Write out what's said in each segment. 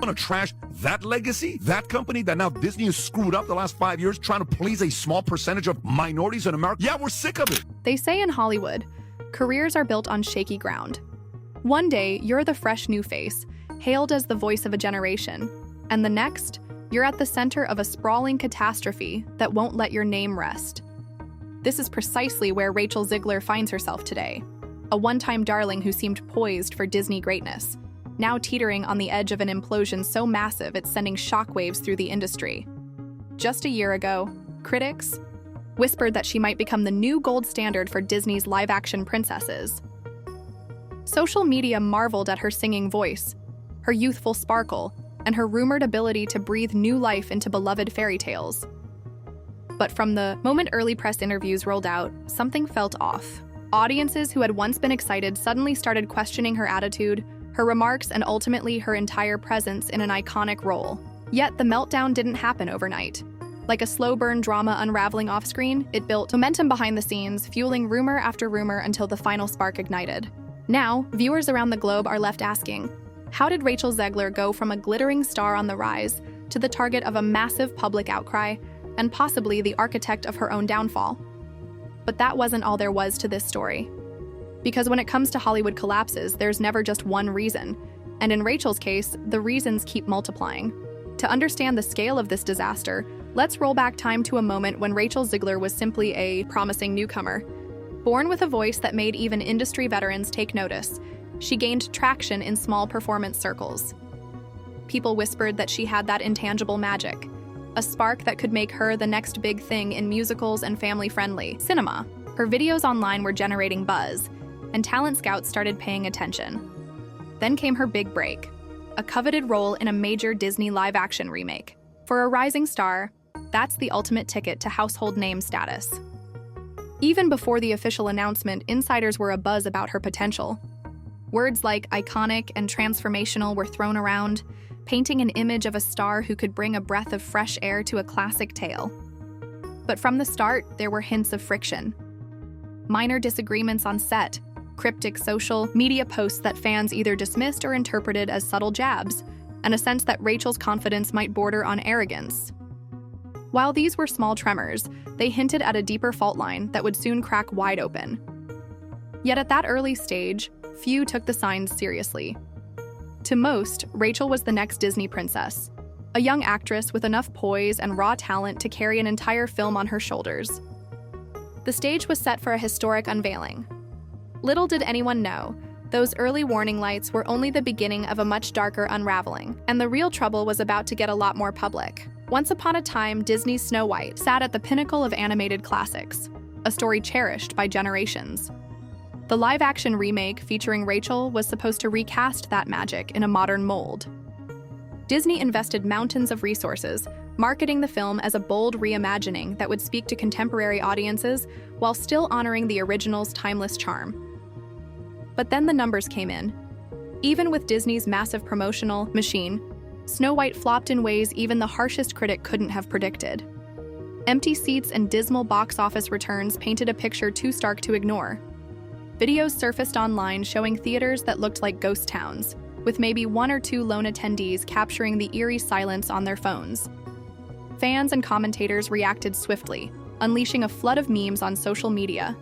want to trash that legacy? That company that now Disney has screwed up the last 5 years trying to please a small percentage of minorities in America? Yeah, we're sick of it. They say in Hollywood, careers are built on shaky ground. One day, you're the fresh new face, hailed as the voice of a generation, and the next, you're at the center of a sprawling catastrophe that won't let your name rest. This is precisely where Rachel Zegler finds herself today, a one-time darling who seemed poised for Disney greatness, now teetering on the edge of an implosion so massive it's sending shockwaves through the industry. Just a year ago, critics whispered that she might become the new gold standard for Disney's live-action princesses. Social media marveled at her singing voice, her youthful sparkle, and her rumored ability to breathe new life into beloved fairy tales. But from the moment early press interviews rolled out, something felt off. Audiences who had once been excited suddenly started questioning her attitude, her remarks, and ultimately her entire presence in an iconic role. Yet the meltdown didn't happen overnight. Like a slow-burn drama unraveling off-screen, it built momentum behind the scenes, fueling rumor after rumor until the final spark ignited. Now, viewers around the globe are left asking, how did Rachel Zegler go from a glittering star on the rise to the target of a massive public outcry and possibly the architect of her own downfall? But that wasn't all there was to this story. Because when it comes to Hollywood collapses, there's never just one reason, and in Rachel's case, the reasons keep multiplying. To understand the scale of this disaster, let's roll back time to a moment when Rachel Zegler was simply a promising newcomer. Born with a voice that made even industry veterans take notice, she gained traction in small performance circles. People whispered that she had that intangible magic, a spark that could make her the next big thing in musicals and family-friendly cinema. Her videos online were generating buzz, and talent scouts started paying attention. Then came her big break, a coveted role in a major Disney live-action remake. For a rising star, that's the ultimate ticket to household name status. Even before the official announcement, insiders were abuzz about her potential. Words like iconic and transformational were thrown around, painting an image of a star who could bring a breath of fresh air to a classic tale. But from the start, there were hints of friction. Minor disagreements on set, cryptic social media posts that fans either dismissed or interpreted as subtle jabs, and a sense that Rachel's confidence might border on arrogance. While these were small tremors, they hinted at a deeper fault line that would soon crack wide open. Yet at that early stage, few took the signs seriously. To most, Rachel was the next Disney princess, a young actress with enough poise and raw talent to carry an entire film on her shoulders. The stage was set for a historic unveiling. Little did anyone know, those early warning lights were only the beginning of a much darker unraveling, and the real trouble was about to get a lot more public. Once upon a time, Disney's Snow White sat at the pinnacle of animated classics, a story cherished by generations. The live-action remake featuring Rachel was supposed to recast that magic in a modern mold. Disney invested mountains of resources, marketing the film as a bold reimagining that would speak to contemporary audiences while still honoring the original's timeless charm. But then the numbers came in. Even with Disney's massive promotional machine, Snow White flopped in ways even the harshest critic couldn't have predicted. Empty seats and dismal box office returns painted a picture too stark to ignore. Videos surfaced online showing theaters that looked like ghost towns, with maybe one or two lone attendees capturing the eerie silence on their phones. Fans and commentators reacted swiftly, unleashing a flood of memes on social media.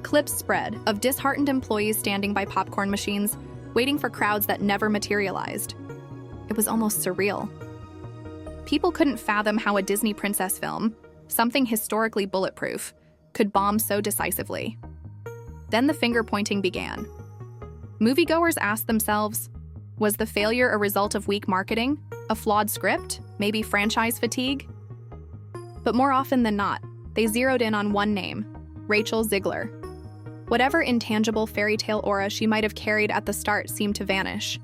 Clips spread of disheartened employees standing by popcorn machines, waiting for crowds that never materialized. It was almost surreal. People couldn't fathom how a Disney princess film, something historically bulletproof, could bomb so decisively. Then the finger-pointing began. Moviegoers asked themselves, was the failure a result of weak marketing, a flawed script, maybe franchise fatigue? But more often than not, they zeroed in on one name, Rachel Zegler. Whatever intangible fairy tale aura she might have carried at the start seemed to vanish.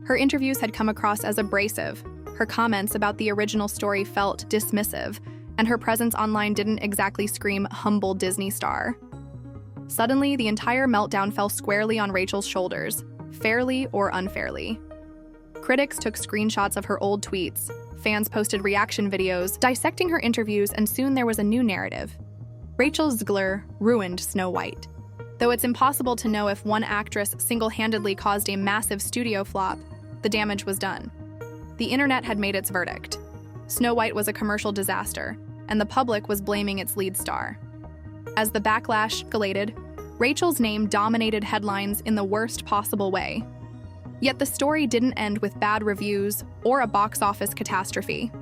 Her interviews had come across as abrasive, her comments about the original story felt dismissive, and her presence online didn't exactly scream humble Disney star. Suddenly, the entire meltdown fell squarely on Rachel's shoulders, fairly or unfairly. Critics took screenshots of her old tweets, fans posted reaction videos, dissecting her interviews, and soon there was a new narrative. Rachel Zegler ruined Snow White. Though it's impossible to know if one actress single-handedly caused a massive studio flop, the damage was done. the internet had made its verdict. Snow White was a commercial disaster, and the public was blaming its lead star. As the backlash escalated, Rachel's name dominated headlines in the worst possible way. Yet the story didn't end with bad reviews or a box office catastrophe.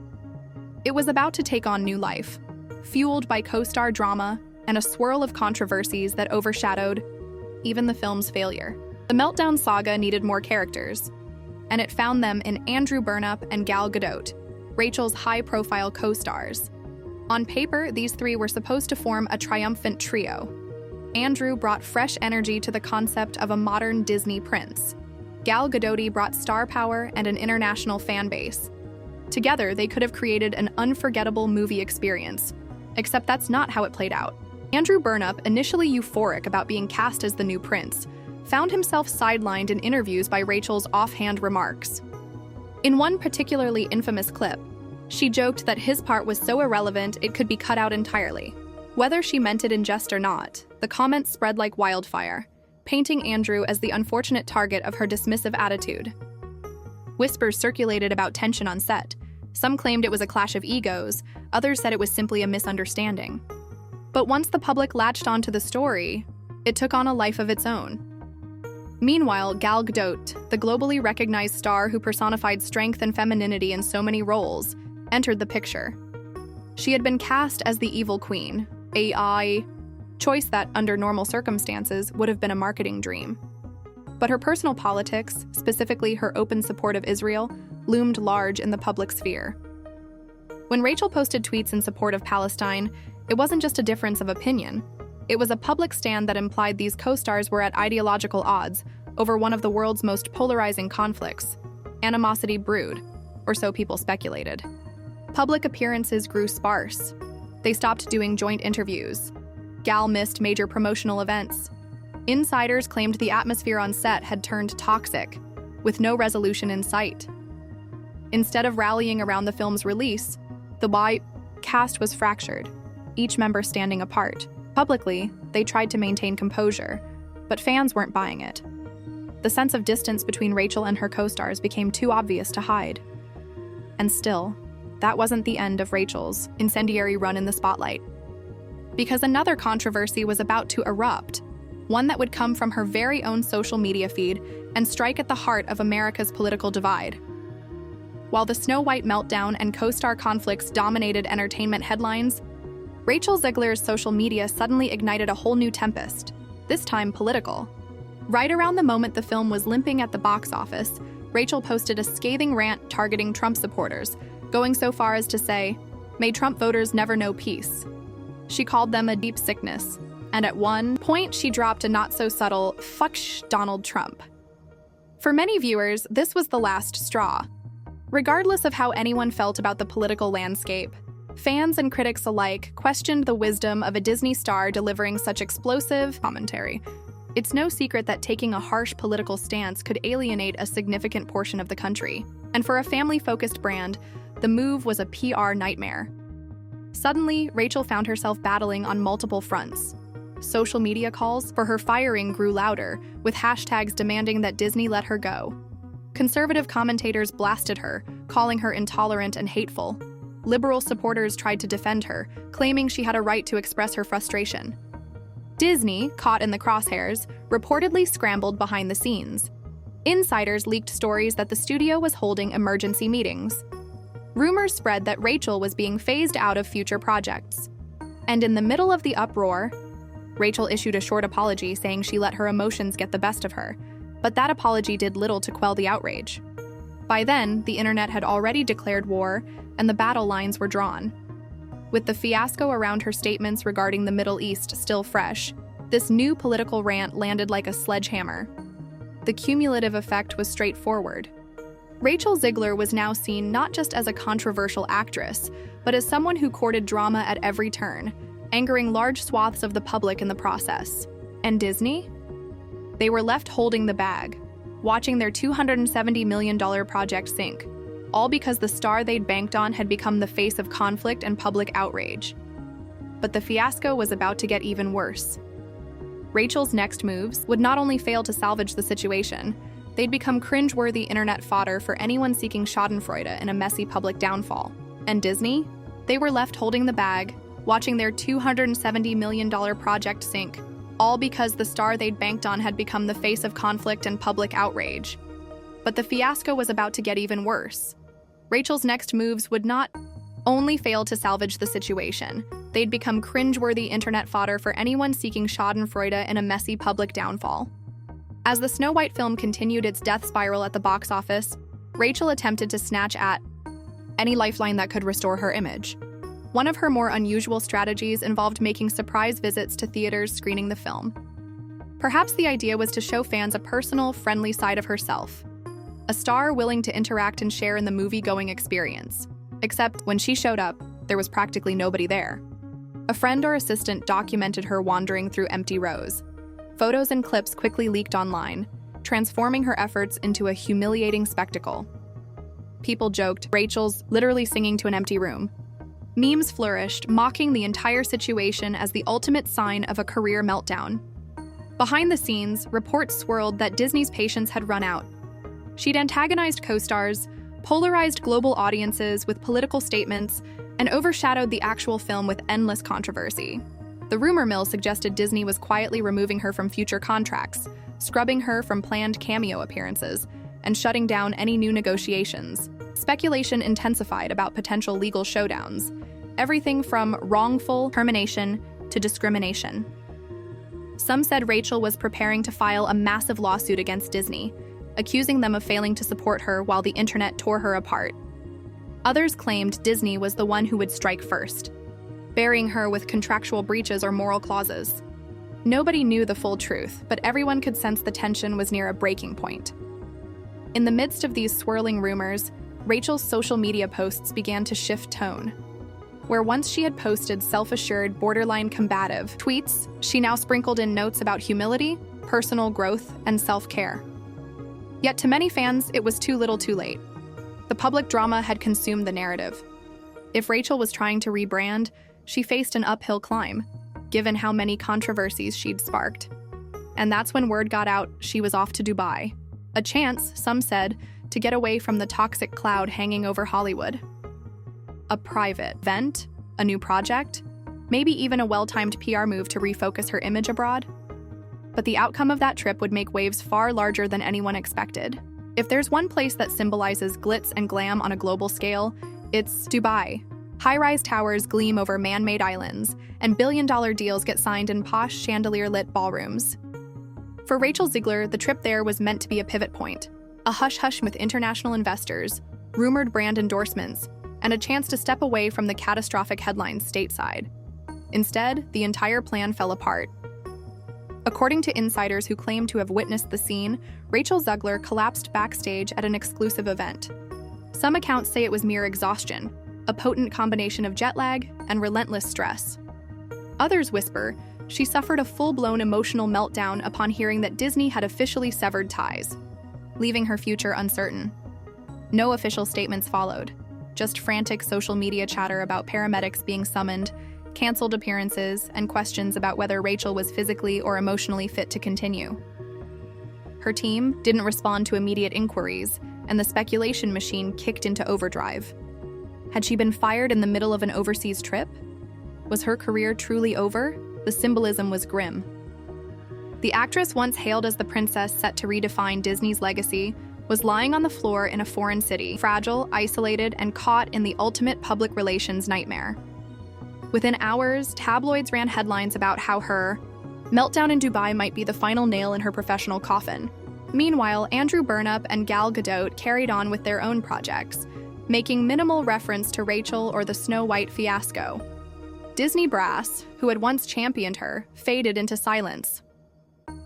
It was about to take on new life, fueled by co-star drama and a swirl of controversies that overshadowed even the film's failure. The Meltdown saga needed more characters, and it found them in Andrew Burnap and Gal Gadot, Rachel's high-profile co-stars. On paper, these three were supposed to form a triumphant trio. Andrew brought fresh energy to the concept of a modern Disney prince. Gal Gadot brought star power and an international fan base. Together, they could have created an unforgettable movie experience, except that's not how it played out. Andrew Burnap, initially euphoric about being cast as the new prince, found himself sidelined in interviews by Rachel's offhand remarks. In one particularly infamous clip, she joked that his part was so irrelevant it could be cut out entirely. Whether she meant it in jest or not, the comments spread like wildfire, painting Andrew as the unfortunate target of her dismissive attitude. Whispers circulated about tension on set. Some claimed it was a clash of egos, others said it was simply a misunderstanding. But once the public latched onto the story, it took on a life of its own. Meanwhile, Gal Gadot, the globally recognized star who personified strength and femininity in so many roles, entered the picture. She had been cast as the evil queen, a choice that, under normal circumstances, would have been a marketing dream. But her personal politics, specifically her open support of Israel, loomed large in the public sphere. When Rachel posted tweets in support of Palestine, it wasn't just a difference of opinion. It was a public stand that implied these co-stars were at ideological odds over one of the world's most polarizing conflicts. Animosity brewed, or so people speculated. Public appearances grew sparse. They stopped doing joint interviews. Gal missed major promotional events. Insiders claimed the atmosphere on set had turned toxic, with no resolution in sight. Instead of rallying around the film's release, the cast was fractured, each member standing apart. Publicly, they tried to maintain composure, but fans weren't buying it. The sense of distance between Rachel and her co-stars became too obvious to hide. And still, that wasn't the end of Rachel's incendiary run in the spotlight. Because another controversy was about to erupt, one that would come from her very own social media feed and strike at the heart of America's political divide. While the Snow White meltdown and co-star conflicts dominated entertainment headlines, Rachel Zegler's social media suddenly ignited a whole new tempest, this time political. Right around the moment the film was limping at the box office, Rachel posted a scathing rant targeting Trump supporters, going so far as to say, "May Trump voters never know peace." She called them a deep sickness, and at one point she dropped a not-so-subtle "fuck Donald Trump." For many viewers, this was the last straw. Regardless of how anyone felt about the political landscape, fans and critics alike questioned the wisdom of a Disney star delivering such explosive commentary. It's no secret that taking a harsh political stance could alienate a significant portion of the country. And for a family-focused brand, the move was a PR nightmare. Suddenly, Rachel found herself battling on multiple fronts. Social media calls for her firing grew louder, with hashtags demanding that Disney let her go. Conservative commentators blasted her, calling her intolerant and hateful. Liberal supporters tried to defend her, claiming she had a right to express her frustration. Disney, caught in the crosshairs, reportedly scrambled behind the scenes. Insiders leaked stories that the studio was holding emergency meetings. Rumors spread that Rachel was being phased out of future projects. And in the middle of the uproar, Rachel issued a short apology saying she let her emotions get the best of her, but that apology did little to quell the outrage. By then, the internet had already declared war, and the battle lines were drawn. With the fiasco around her statements regarding the Middle East still fresh, this new political rant landed like a sledgehammer. The cumulative effect was straightforward. Rachel Zegler was now seen not just as a controversial actress, but as someone who courted drama at every turn, angering large swaths of the public in the process. And Disney? They were left holding the bag, watching their $270 million project sink, all because the star they'd banked on had become the face of conflict and public outrage. But the fiasco was about to get even worse. Rachel's next moves would not only fail to salvage the situation, They'd become cringe-worthy internet fodder for anyone seeking schadenfreude in a messy public downfall. And Disney? They were left holding the bag, watching their $270 million project sink, all because the star they'd banked on had become the face of conflict and public outrage. But the fiasco was about to get even worse. Rachel's next moves would not only fail to salvage the situation, they'd become cringe-worthy internet fodder for anyone seeking schadenfreude in a messy public downfall. As the Snow White film continued its death spiral at the box office, Rachel attempted to snatch at any lifeline that could restore her image. One of her more unusual strategies involved making surprise visits to theaters screening the film. Perhaps the idea was to show fans a personal, friendly side of herself, a star willing to interact and share in the movie-going experience. Except when she showed up, there was practically nobody there. A friend or assistant documented her wandering through empty rows. Photos and clips quickly leaked online, transforming her efforts into a humiliating spectacle. People joked, "Rachel's literally singing to an empty room." Memes flourished, mocking the entire situation as the ultimate sign of a career meltdown. Behind the scenes, reports swirled that Disney's patience had run out. She'd antagonized co-stars, polarized global audiences with political statements, and overshadowed the actual film with endless controversy. The rumor mill suggested Disney was quietly removing her from future contracts, scrubbing her from planned cameo appearances, and shutting down any new negotiations. Speculation intensified about potential legal showdowns, everything from wrongful termination to discrimination. Some said Rachel was preparing to file a massive lawsuit against Disney, accusing them of failing to support her while the internet tore her apart. Others claimed Disney was the one who would strike first, burying her with contractual breaches or moral clauses. Nobody knew the full truth, but everyone could sense the tension was near a breaking point. In the midst of these swirling rumors, Rachel's social media posts began to shift tone. Where once she had posted self-assured, borderline combative tweets, she now sprinkled in notes about humility, personal growth, and self-care. Yet to many fans, it was too little too late. The public drama had consumed the narrative. If Rachel was trying to rebrand, she faced an uphill climb, given how many controversies she'd sparked. And that's when word got out she was off to Dubai. A chance, some said, to get away from the toxic cloud hanging over Hollywood. A private event, a new project, maybe even a well-timed PR move to refocus her image abroad. But the outcome of that trip would make waves far larger than anyone expected. If there's one place that symbolizes glitz and glam on a global scale, it's Dubai. High-rise towers gleam over man-made islands, and billion-dollar deals get signed in posh, chandelier-lit ballrooms. For Rachel Zegler, the trip there was meant to be a pivot point, a hush-hush with international investors, rumored brand endorsements, and a chance to step away from the catastrophic headlines stateside. Instead, the entire plan fell apart. According to insiders who claim to have witnessed the scene, Rachel Zegler collapsed backstage at an exclusive event. Some accounts say it was mere exhaustion, a potent combination of jet lag and relentless stress. Others whisper she suffered a full-blown emotional meltdown upon hearing that Disney had officially severed ties, leaving her future uncertain. No official statements followed, just frantic social media chatter about paramedics being summoned, canceled appearances, and questions about whether Rachel was physically or emotionally fit to continue. Her team didn't respond to immediate inquiries, and the speculation machine kicked into overdrive. Had she been fired in the middle of an overseas trip? Was her career truly over? The symbolism was grim. The actress, once hailed as the princess set to redefine Disney's legacy, was lying on the floor in a foreign city, fragile, isolated, and caught in the ultimate public relations nightmare. Within hours, tabloids ran headlines about how her meltdown in Dubai might be the final nail in her professional coffin. Meanwhile, Andrew Burnap and Gal Gadot carried on with their own projects, making minimal reference to Rachel or the Snow White fiasco. Disney brass, who had once championed her, faded into silence.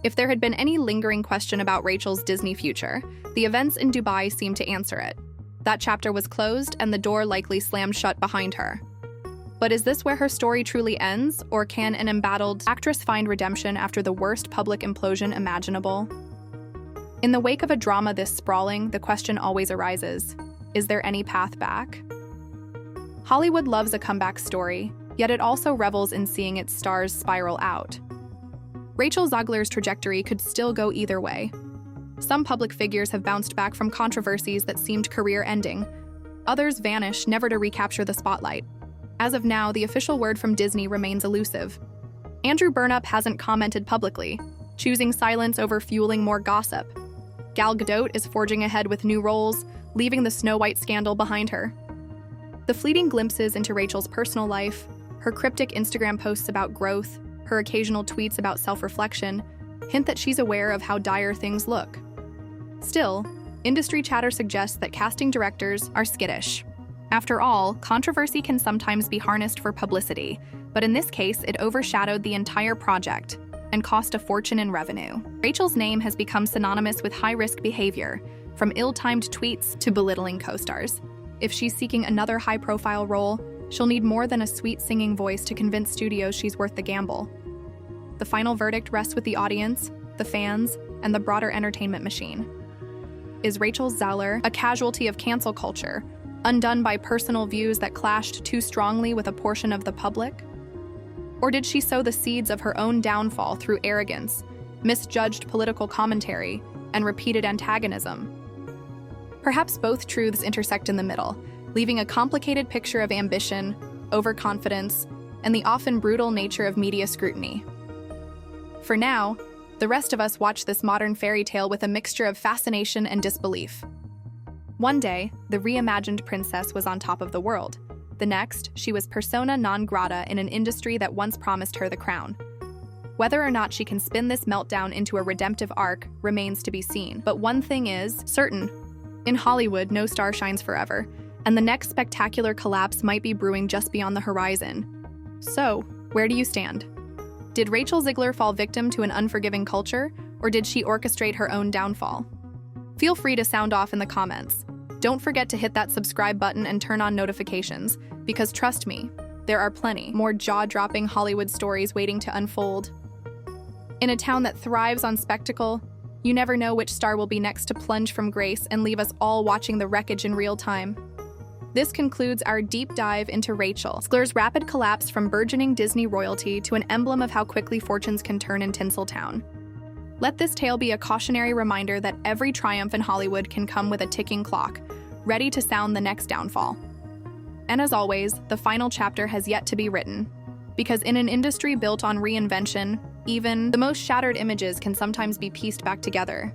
If there had been any lingering question about Rachel's Disney future, the events in Dubai seemed to answer it. That chapter was closed and the door likely slammed shut behind her. But is this where her story truly ends, or can an embattled actress find redemption after the worst public implosion imaginable? In the wake of a drama this sprawling, the question always arises, is there any path back? Hollywood loves a comeback story, yet it also revels in seeing its stars spiral out. Rachel Zegler's trajectory could still go either way. Some public figures have bounced back from controversies that seemed career-ending. Others vanish, never to recapture the spotlight. As of now, the official word from Disney remains elusive. Andrew Burnup hasn't commented publicly, choosing silence over fueling more gossip. Gal Gadot is forging ahead with new roles, leaving the Snow White scandal behind her. The fleeting glimpses into Rachel's personal life, her cryptic Instagram posts about growth, her occasional tweets about self-reflection, hint that she's aware of how dire things look. Still, industry chatter suggests that casting directors are skittish. After all, controversy can sometimes be harnessed for publicity, but in this case, it overshadowed the entire project and cost a fortune in revenue. Rachel's name has become synonymous with high-risk behavior, from ill-timed tweets to belittling co-stars. If she's seeking another high-profile role, she'll need more than a sweet singing voice to convince studios she's worth the gamble. The final verdict rests with the audience, the fans, and the broader entertainment machine. Is Rachel Zegler a casualty of cancel culture, undone by personal views that clashed too strongly with a portion of the public? Or did she sow the seeds of her own downfall through arrogance, misjudged political commentary, and repeated antagonism? Perhaps both truths intersect in the middle, leaving a complicated picture of ambition, overconfidence, and the often brutal nature of media scrutiny. For now, the rest of us watch this modern fairy tale with a mixture of fascination and disbelief. One day, the reimagined princess was on top of the world. The next, she was persona non grata in an industry that once promised her the crown. Whether or not she can spin this meltdown into a redemptive arc remains to be seen. But one thing is certain. In Hollywood, no star shines forever, and the next spectacular collapse might be brewing just beyond the horizon. So, where do you stand? Did Rachel Zegler fall victim to an unforgiving culture, or did she orchestrate her own downfall? Feel free to sound off in the comments. Don't forget to hit that subscribe button and turn on notifications, because trust me, there are plenty more jaw-dropping Hollywood stories waiting to unfold. In a town that thrives on spectacle, you never know which star will be next to plunge from grace and leave us all watching the wreckage in real time. This concludes our deep dive into Rachel Zegler's rapid collapse from burgeoning Disney royalty to an emblem of how quickly fortunes can turn in Tinseltown. Let this tale be a cautionary reminder that every triumph in Hollywood can come with a ticking clock, ready to sound the next downfall. And as always, the final chapter has yet to be written, because in an industry built on reinvention, even the most shattered images can sometimes be pieced back together.